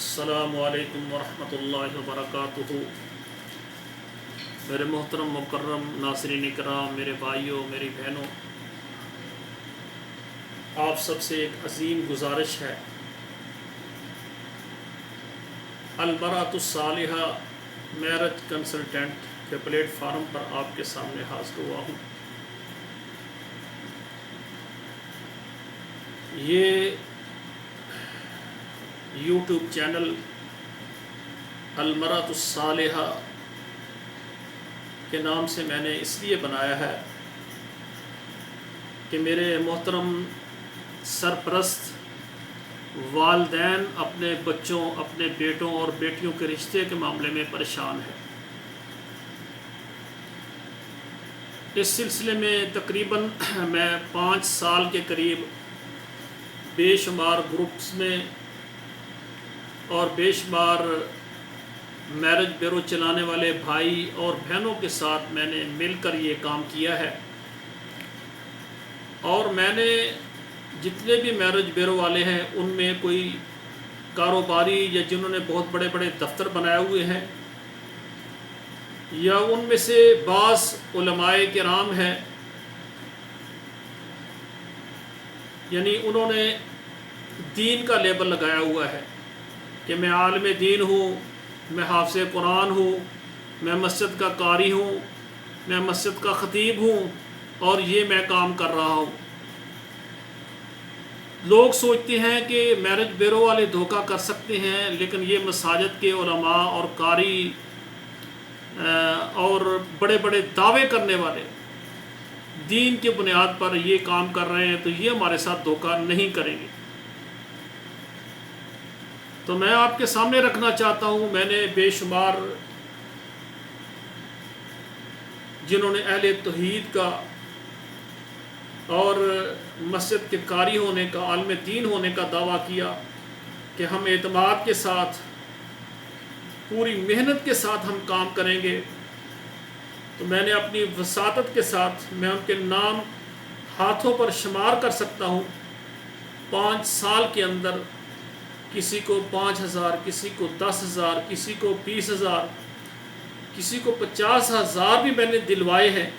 السلام علیکم ورحمۃ اللہ وبرکاتہ۔ میرے محترم مکرم ناظرین کرام، میرے بھائیوں، میری بہنوں، آپ سب سے ایک عظیم گزارش ہے۔ المرأۃ الصالحہ میرج کنسلٹنٹ کے پلیٹ فارم پر آپ کے سامنے حاضر ہوا ہوں۔ یہ یوٹیوب چینل المرأۃ الصالحہ کے نام سے میں نے اس لیے بنایا ہے کہ میرے محترم سرپرست والدین اپنے بچوں، اپنے بیٹوں اور بیٹیوں کے رشتے کے معاملے میں پریشان ہیں۔ اس سلسلے میں تقریباً میں 5 سال کے قریب بے شمار گروپس میں اور بے شمار میرج بیورو چلانے والے بھائی اور بہنوں کے ساتھ میں نے مل کر یہ کام کیا ہے، اور میں نے جتنے بھی میرج بیورو والے ہیں ان میں کوئی کاروباری یا جنہوں نے بہت بڑے بڑے دفتر بنائے ہوئے ہیں، یا ان میں سے بعض علماء کرام ہیں، یعنی انہوں نے دین کا لیبل لگایا ہوا ہے کہ میں عالم دین ہوں، میں حافظ قرآن ہوں، میں مسجد کا قاری ہوں، میں مسجد کا خطیب ہوں، اور یہ میں کام کر رہا ہوں۔ لوگ سوچتے ہیں کہ میرج بیورو والے دھوکہ کر سکتے ہیں، لیکن یہ مساجد کے علماء اور قاری اور بڑے بڑے دعوے کرنے والے دین کی بنیاد پر یہ کام کر رہے ہیں، تو یہ ہمارے ساتھ دھوکہ نہیں کریں گے۔ تو میں آپ کے سامنے رکھنا چاہتا ہوں، میں نے بے شمار جنہوں نے اہل توحید کا اور مسجد کے قاری ہونے کا، عالم دین ہونے کا دعویٰ کیا کہ ہم اعتماد کے ساتھ، پوری محنت کے ساتھ ہم کام کریں گے، تو میں نے اپنی وساطت کے ساتھ میں ان کے نام ہاتھوں پر شمار کر سکتا ہوں۔ 5 سال کے اندر کسی کو 5,000، کسی کو 10,000، کسی کو 20,000، کسی کو 50,000 بھی میں نے دلوائے ہیں،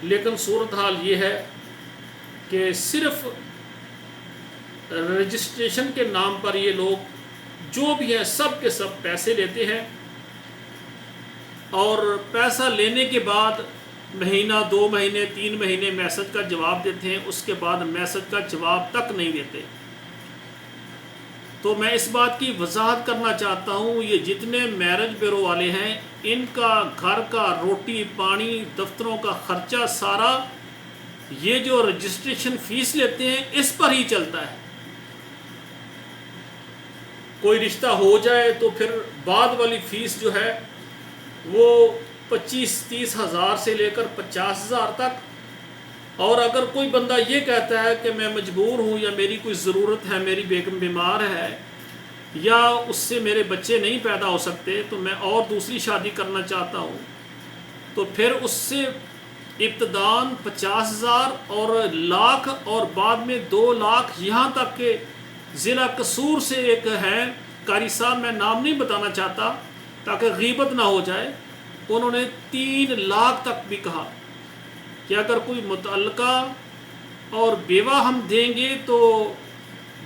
لیکن صورتحال یہ ہے کہ صرف رجسٹریشن کے نام پر یہ لوگ جو بھی ہیں سب کے سب پیسے لیتے ہیں، اور پیسہ لینے کے بعد مہینہ، 2 مہینے، 3 مہینے میسج کا جواب دیتے ہیں، اس کے بعد میسج کا جواب تک نہیں دیتے۔ تو میں اس بات کی وضاحت کرنا چاہتا ہوں، یہ جتنے میرج بیورو والے ہیں ان کا گھر کا روٹی پانی، دفتروں کا خرچہ سارا یہ جو رجسٹریشن فیس لیتے ہیں اس پر ہی چلتا ہے۔ کوئی رشتہ ہو جائے تو پھر بعد والی فیس جو ہے وہ 25-30 ہزار سے لے کر 50,000 تک، اور اگر کوئی بندہ یہ کہتا ہے کہ میں مجبور ہوں، یا میری کوئی ضرورت ہے، میری بیگم بیمار ہے، یا اس سے میرے بچے نہیں پیدا ہو سکتے، تو میں اور دوسری شادی کرنا چاہتا ہوں، تو پھر اس سے ابتداً 50,000 اور لاکھ، اور بعد میں 2 لاکھ، یہاں تک کہ ضلع قصور سے ایک ہے قاری صاحب، میں نام نہیں بتانا چاہتا تاکہ غیبت نہ ہو جائے، انہوں نے 3 لاکھ تک بھی کہا کہ اگر کوئی متعلقہ اور بیوہ ہم دیں گے تو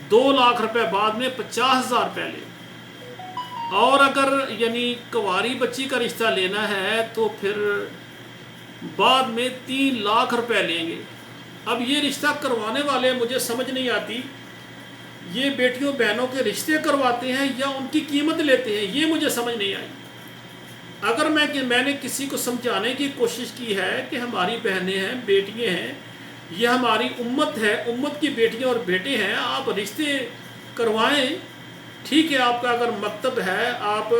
2 لاکھ روپے بعد میں 50,000 پہلے، اور اگر یعنی کنواری بچی کا رشتہ لینا ہے تو پھر بعد میں 3 لاکھ روپے لیں گے۔ اب یہ رشتہ کروانے والے مجھے سمجھ نہیں آتی، یہ بیٹیوں بہنوں کے رشتے کرواتے ہیں یا ان کی قیمت لیتے ہیں، یہ مجھے سمجھ نہیں آئی۔ اگر میں نے کسی کو سمجھانے کی کوشش کی ہے کہ ہماری بہنیں ہیں، بیٹیاں ہیں، یہ ہماری امت ہے، امت کی بیٹیاں اور بیٹے ہیں، آپ رشتے کروائیں، ٹھیک ہے، آپ کا اگر مکتب ہے، آپ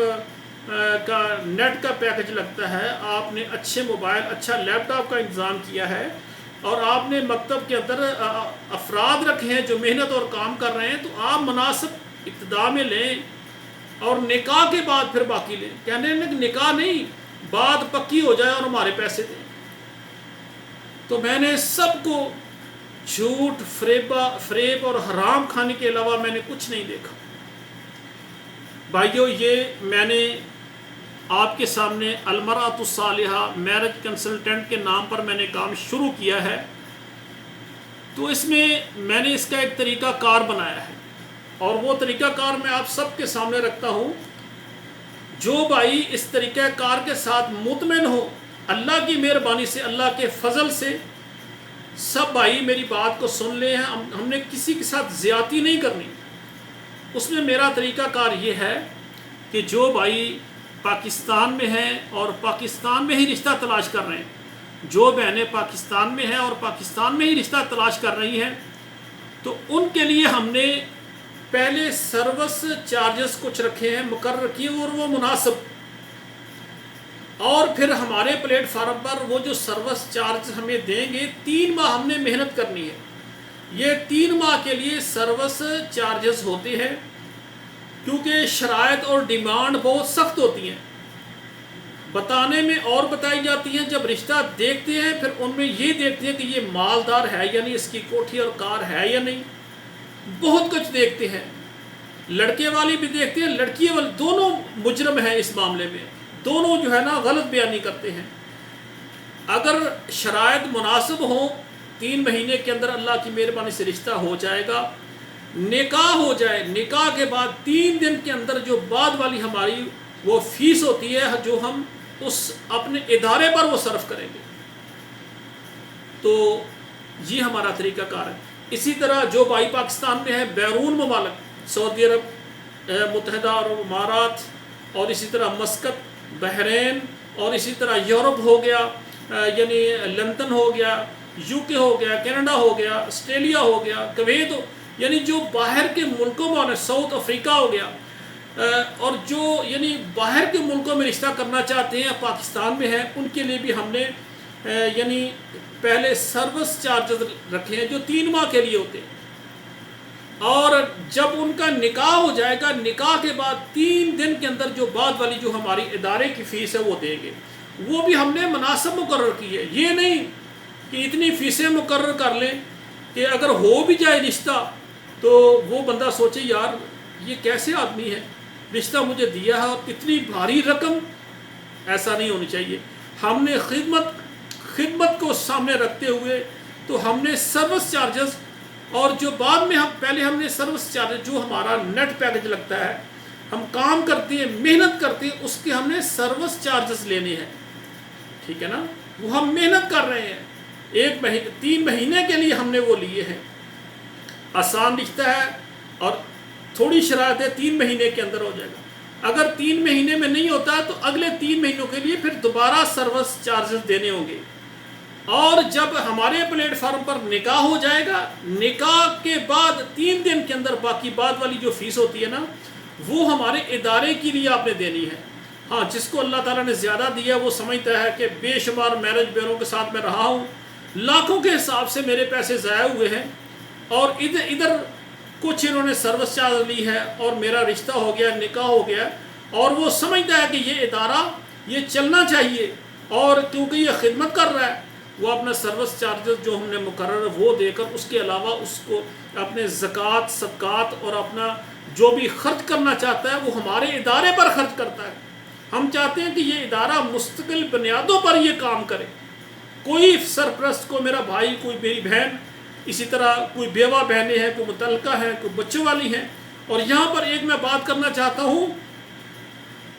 کا نیٹ کا پیکج لگتا ہے، آپ نے اچھے موبائل، اچھا لیپ ٹاپ کا انتظام کیا ہے، اور آپ نے مکتب کے اندر افراد رکھے ہیں جو محنت اور کام کر رہے ہیں، تو آپ مناسب ابتدا میں لیں، اور نکاح کے بعد پھر باقی لیں۔ کہنے لیں نکاح نہیں، بات پکی ہو جائے اور ہمارے پیسے دیں۔ تو میں نے سب کو جھوٹ، فریب اور حرام کھانے کے علاوہ میں نے کچھ نہیں دیکھا۔ بھائیو، یہ میں نے آپ کے سامنے المرأۃ الصالحہ میرج کنسلٹنٹ کے نام پر میں نے کام شروع کیا ہے، تو اس میں نے اس کا ایک طریقہ کار بنایا ہے، اور وہ طریقہ کار میں آپ سب کے سامنے رکھتا ہوں۔ جو بھائی اس طریقہ کار کے ساتھ مطمئن ہو، اللہ کی مہربانی سے، اللہ کے فضل سے، سب بھائی میری بات کو سن لے ہیں، ہم نے کسی کے ساتھ زیادتی نہیں کرنی۔ اس میں میرا طریقہ کار یہ ہے کہ جو بھائی پاکستان میں ہیں اور پاکستان میں ہی رشتہ تلاش کر رہے ہیں، جو بہنیں پاکستان میں ہیں اور پاکستان میں ہی رشتہ تلاش کر رہی ہیں، تو ان کے لیے ہم نے پہلے سروس چارجز کچھ رکھے ہیں، مقرر کیے، اور وہ مناسب، اور پھر ہمارے پلیٹ فارم پر وہ جو سروس چارج ہمیں دیں گے، 3 ماہ ہم نے محنت کرنی ہے۔ یہ 3 ماہ کے لیے سروس چارجز ہوتے ہیں، کیونکہ شرائط اور ڈیمانڈ بہت سخت ہوتی ہیں، بتانے میں اور بتائی جاتی ہیں، جب رشتہ دیکھتے ہیں پھر ان میں یہ دیکھتے ہیں کہ یہ مالدار ہے یا نہیں، اس کی کوٹھی اور کار ہے یا نہیں، بہت کچھ دیکھتے ہیں۔ لڑکے والی بھی دیکھتے ہیں، لڑکی والی، دونوں مجرم ہیں اس معاملے میں، دونوں جو ہے نا غلط بیانی کرتے ہیں۔ اگر شرائط مناسب ہوں، 3 مہینے کے اندر اللہ کی مہربانی سے رشتہ ہو جائے گا، نکاح ہو جائے، نکاح کے بعد 3 دن کے اندر جو بعد والی ہماری وہ فیس ہوتی ہے، جو ہم اس اپنے ادارے پر وہ صرف کریں گے۔ تو یہ ہمارا طریقہ کار ہے۔ اسی طرح جو بھائی پاکستان میں ہیں، بیرون ممالک، سعودی عرب، متحدہ عرب امارات، اور اسی طرح مسقط، بحرین، اور اسی طرح یورپ ہو گیا، یعنی لندن ہو گیا، UK ہو گیا، کینیڈا ہو گیا، آسٹریلیا ہو گیا، کویت یعنی جو باہر کے ملکوں میں، ساؤتھ افریقہ ہو گیا، اور جو یعنی باہر کے ملکوں میں رشتہ کرنا چاہتے ہیں، پاکستان میں ہیں، ان کے لیے بھی ہم نے یعنی پہلے سروس چارجز رکھے ہیں جو 3 ماہ کے لیے ہوتے ہیں، اور جب ان کا نکاح ہو جائے گا، نکاح کے بعد 3 دن کے اندر جو بعد والی جو ہماری ادارے کی فیس ہے وہ دیں گے۔ وہ بھی ہم نے مناسب مقرر کی ہے، یہ نہیں کہ اتنی فیسیں مقرر کر لیں کہ اگر ہو بھی جائے رشتہ تو وہ بندہ سوچے یار یہ کیسے آدمی ہے، رشتہ مجھے دیا ہے اور اتنی بھاری رقم، ایسا نہیں ہونی چاہیے۔ ہم نے خدمت کو سامنے رکھتے ہوئے تو ہم نے سروس چارجز، اور جو بعد میں ہم نے سروس چارجز جو ہمارا نیٹ پیکج لگتا ہے، ہم کام کرتے ہیں، محنت کرتے ہیں، اس کے ہم نے سروس چارجز لینے ہیں، ٹھیک ہے نا؟ وہ ہم محنت کر رہے ہیں، 3 مہینے کے لیے ہم نے وہ لیے ہیں۔ آسان رشتہ ہے اور تھوڑی شرائط ہے، 3 مہینے کے اندر ہو جائے گا۔ اگر 3 مہینے میں نہیں ہوتا تو اگلے 3 مہینوں کے لیے پھر دوبارہ سروس چارجز دینے ہوں گے، اور جب ہمارے پلیٹ فارم پر نکاح ہو جائے گا، نکاح کے بعد 3 دن کے اندر باقی بعد والی جو فیس ہوتی ہے نا، وہ ہمارے ادارے کے لیے آپ نے دینی ہے۔ ہاں، جس کو اللہ تعالیٰ نے زیادہ دیا وہ سمجھتا ہے کہ بے شمار میرج بیوروں کے ساتھ میں رہا ہوں، لاکھوں کے حساب سے میرے پیسے ضائع ہوئے ہیں، اور ادھر کچھ انہوں نے سروس چارج لی ہے اور میرا رشتہ ہو گیا، نکاح ہو گیا، اور وہ سمجھتا ہے کہ یہ ادارہ یہ چلنا چاہیے، اور کیونکہ یہ خدمت کر رہا ہے، وہ اپنا سروس چارجز جو ہم نے مقرر وہ دے کر، اس کے علاوہ اس کو اپنے زکوٰۃ، صدقات اور اپنا جو بھی خرچ کرنا چاہتا ہے وہ ہمارے ادارے پر خرچ کرتا ہے۔ ہم چاہتے ہیں کہ یہ ادارہ مستقل بنیادوں پر یہ کام کرے، کوئی سرپرست، کوئی میرا بھائی، کوئی میری بہن، اسی طرح کوئی بیوہ بہنیں ہیں، کوئی متعلقہ ہیں، کوئی بچوں والی ہیں۔ اور یہاں پر ایک میں بات کرنا چاہتا ہوں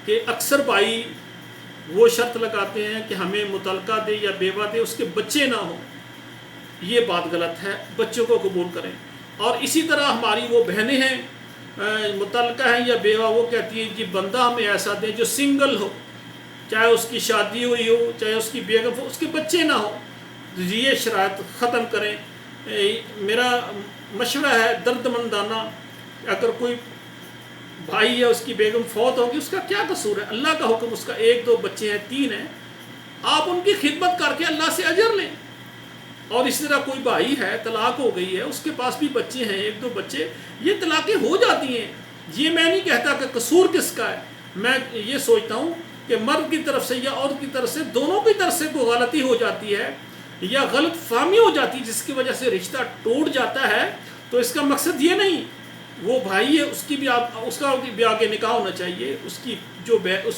کہ اکثر بھائی وہ شرط لگاتے ہیں کہ ہمیں متعلقہ دے یا بیوہ دے، اس کے بچے نہ ہوں، یہ بات غلط ہے، بچوں کو قبول کریں۔ اور اسی طرح ہماری وہ بہنیں ہیں، متعلقہ ہیں یا بیوہ، وہ کہتی ہیں کہ بندہ ہمیں ایسا دے جو سنگل ہو، چاہے اس کی شادی ہوئی ہو، چاہے اس کی بیگم ہو، اس کے بچے نہ ہو۔ یہ شرائط ختم کریں۔ میرا مشورہ ہے درد مندانہ، اگر کوئی بھائی ہے، اس کی بیگم فوت ہوگی، اس کا کیا قصور ہے؟ اللہ کا حکم، اس کا 1-2 بچے ہیں، 3 ہیں، آپ ان کی خدمت کر کے اللہ سے اجر لیں۔ اور اسی طرح کوئی بھائی ہے، طلاق ہو گئی ہے، اس کے پاس بھی بچے ہیں، 1-2 بچے، یہ طلاقیں ہو جاتی ہیں۔ یہ میں نہیں کہتا کہ قصور کس کا ہے، میں یہ سوچتا ہوں کہ مرد کی طرف سے یا عورت کی طرف سے، دونوں کی طرف سے کوئی غلطی ہو جاتی ہے یا غلط فہمی ہو جاتی ہے جس کی وجہ سے رشتہ ٹوٹ جاتا ہے، تو اس کا مقصد یہ نہیں وہ بھائی ہے اس کی بھی اس کا بھی آگے نکاح ہونا چاہیے. اس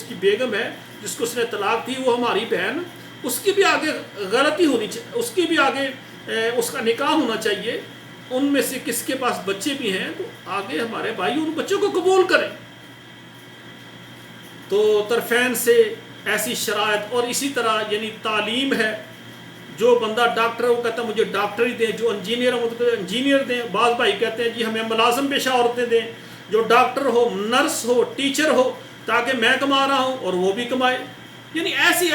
کی بیگم ہے جس کو اس نے طلاق دی وہ ہماری بہن, اس کی بھی آگے غلطی ہونی چاہیے, اس کی بھی آگے اس کا نکاح ہونا چاہیے. ان میں سے کس کے پاس بچے بھی ہیں تو آگے ہمارے بھائی ان بچوں کو قبول کریں. تو طرفین سے ایسی شرائط, اور اسی طرح یعنی تعلیم ہے. جو بندہ ڈاکٹر ہے وہ کہتا ہے مجھے ڈاکٹر ہی دیں, جو انجینئر ہے وہ کہتے ہیں انجینئر دیں. بعض بھائی کہتے ہیں جی ہمیں ملازم پیشہ عورتیں دیں, جو ڈاکٹر ہو, نرس ہو, ٹیچر ہو, تاکہ میں کما رہا ہوں اور وہ بھی کمائے. یعنی ایسی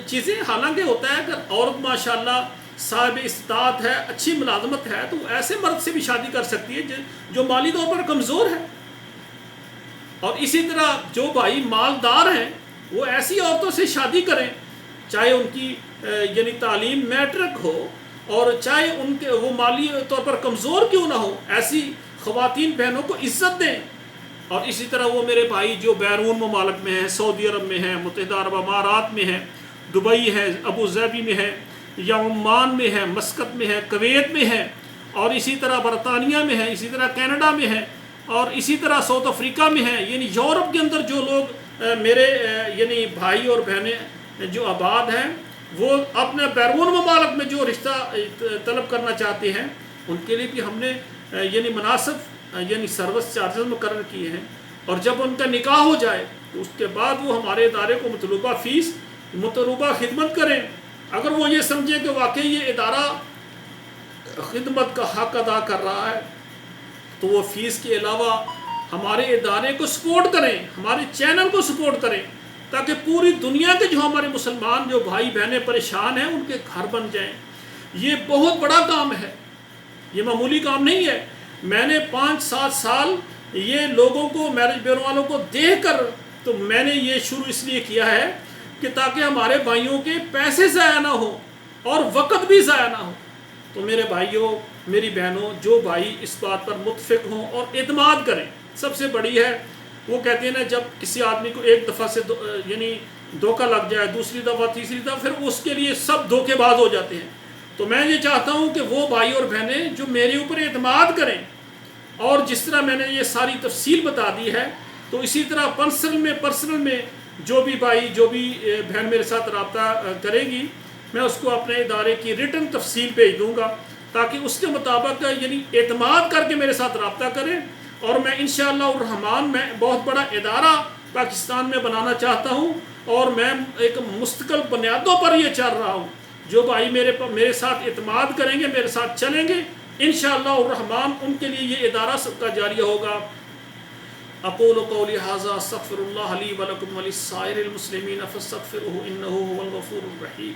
چیزیں. حالانکہ ہوتا ہے کہ عورت ماشاءاللہ صاحب استطاعت ہے, اچھی ملازمت ہے, تو ایسے مرد سے بھی شادی کر سکتی ہے جو مالی طور پر کمزور ہے. اور اسی طرح جو بھائی مالدار ہیں وہ ایسی عورتوں سے شادی کریں, چاہے ان کی یعنی تعلیم میٹرک ہو اور چاہے ان کے وہ مالی طور پر کمزور کیوں نہ ہو, ایسی خواتین بہنوں کو عزت دیں. اور اسی طرح وہ میرے بھائی جو بیرون ممالک میں ہیں, سعودی عرب میں ہیں, متحدہ عرب امارات میں ہیں, دبئی ہے, ابو ظہبی میں ہے, یا عمان میں ہے, مسقط میں ہے, کویت میں ہے, اور اسی طرح برطانیہ میں ہے, اسی طرح کینیڈا میں ہے, اور اسی طرح ساؤتھ افریقہ میں ہے. یعنی یورپ کے اندر جو لوگ میرے یعنی بھائی اور بہنیں جو آباد ہیں, وہ اپنے بیرون ممالک میں جو رشتہ طلب کرنا چاہتے ہیں ان کے لیے بھی ہم نے یعنی مناسب یعنی سروس چارجز مقرر کیے ہیں. اور جب ان کا نکاح ہو جائے تو اس کے بعد وہ ہمارے ادارے کو مطلوبہ فیس, مطلوبہ خدمت کریں. اگر وہ یہ سمجھیں کہ واقعی یہ ادارہ خدمت کا حق ادا کر رہا ہے تو وہ فیس کے علاوہ ہمارے ادارے کو سپورٹ کریں, ہمارے چینل کو سپورٹ کریں, تاکہ پوری دنیا کے جو ہمارے مسلمان جو بھائی بہنیں پریشان ہیں ان کے گھر بن جائیں. یہ بہت بڑا کام ہے, یہ معمولی کام نہیں ہے. میں نے 5-7 سال یہ لوگوں کو, میرج بیورو والوں کو دیکھ کر, تو میں نے یہ شروع اس لیے کیا ہے کہ تاکہ ہمارے بھائیوں کے پیسے ضائع نہ ہو اور وقت بھی ضائع نہ ہو. تو میرے بھائیوں, میری بہنوں, جو بھائی اس بات پر متفق ہوں اور اعتماد کریں. سب سے بڑی ہے وہ کہتے ہیں نا, جب کسی آدمی کو ایک دفعہ سے یعنی دھوکہ لگ جائے, دوسری دفعہ, تیسری دفعہ, پھر اس کے لیے سب دھوکے باز ہو جاتے ہیں. تو میں یہ چاہتا ہوں کہ وہ بھائی اور بہنیں جو میرے اوپر اعتماد کریں, اور جس طرح میں نے یہ ساری تفصیل بتا دی ہے, تو اسی طرح پرسنل میں جو بھی بھائی جو بھی بہن میرے ساتھ رابطہ کرے گی, میں اس کو اپنے ادارے کی ریٹن تفصیل بھیج دوں گا, تاکہ اس کے مطابق یعنی اعتماد کر کے میرے ساتھ رابطہ کریں. اور میں انشاءاللہ الرحمن میں بہت بڑا ادارہ پاکستان میں بنانا چاہتا ہوں, اور میں ایک مستقل بنیادوں پر یہ چل رہا ہوں. جو بھائی میرے ساتھ اعتماد کریں گے, میرے ساتھ چلیں گے, انشاءاللہ الرحمن ان کے لیے یہ ادارہ سب کا جاریہ ہوگا. اقول قولی ھذا استغفر اللہ لی ولکم ولسائر المسلمین فاستغفروہ انہ هو الغفور الرحیم.